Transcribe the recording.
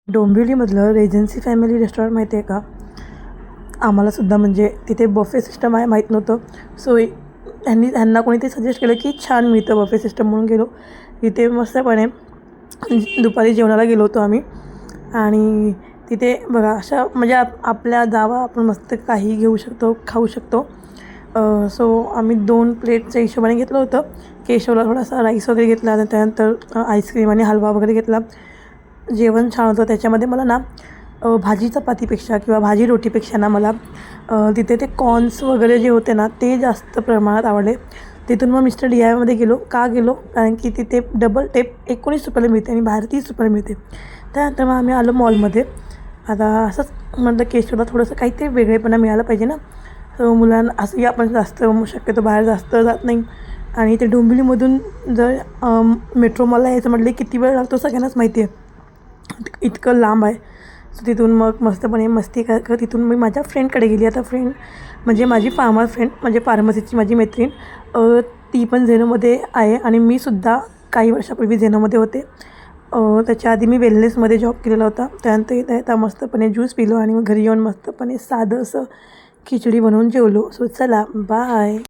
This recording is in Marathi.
डोंबिवलीमधलं रेजन्सी फॅमिली रेस्टॉरंट माहिती आहे का? आम्हालासुद्धा म्हणजे तिथे बफे सिस्टम आहे माहीत नव्हतं. सो ह्यांना कोणीतरी सजेस्ट केलं की छान मिळतं बफे सिस्टम म्हणून गेलो. तिथे मस्तपणे दुपारी जेवणाला गेलो होतो आम्ही. आणि तिथे बघा अशा म्हणजे आपल्या जावा आपण मस्त काही घेऊ शकतो, खाऊ शकतो. सो आम्ही 2 प्लेटच्या हिशोबाने घेतलं होतं. केशवला थोडासा राईस वगैरे घेतला आणि त्यानंतर आईस्क्रीम आणि हलवा वगैरे घेतला. जेवण छान होतं. त्याच्यामध्ये मला ना भाजी चपातीपेक्षा किंवा भाजी रोटीपेक्षा ना मला तिथे ते कॉर्न्स वगैरे जे होते ना ते जास्त प्रमाणात आवडले. तिथून मग मिस्टर DIYमध्ये गेलो. का गेलो? कारण की तिथे डबल टेप ₹19 मिळते आणि बाहेर ₹30 मिळते. त्यानंतर मग आम्ही आलो मॉलमध्ये. आता असंच म्हटलं केशवला थोडंसं काहीतरी वेगळेपणा मिळाला पाहिजे ना. मुलांना असंही आपण जास्त शक्यतो बाहेर जास्त जात नाही. आणि ते डोंबिवलीमधून जर मेट्रो मॉलला यायचं म्हटलं किती वेळ लागतो सगळ्यांनाच माहिती आहे. इतकं लांब आहे. सो तिथून मग मस्तपणे मस्ती करत तिथून मी माझ्या फ्रेंडकडे गेली. आता फ्रेंड म्हणजे माझी फार्मर फ्रेंड म्हणजे फार्मसीची माझी मैत्रीण. ती पण झेनोमध्ये आहे आणि मी सुद्धा काही वर्षापूर्वी झेनोमध्ये होते. त्याच्या आधी मी वेलनेसमध्ये जॉब केलेला होता. त्यानंतर येता मस्तपणे ज्यूस पिलो आणि मग घरी येऊन मस्तपणे साधं असं खिचडी बनवून जेवलो. सो चला बाय.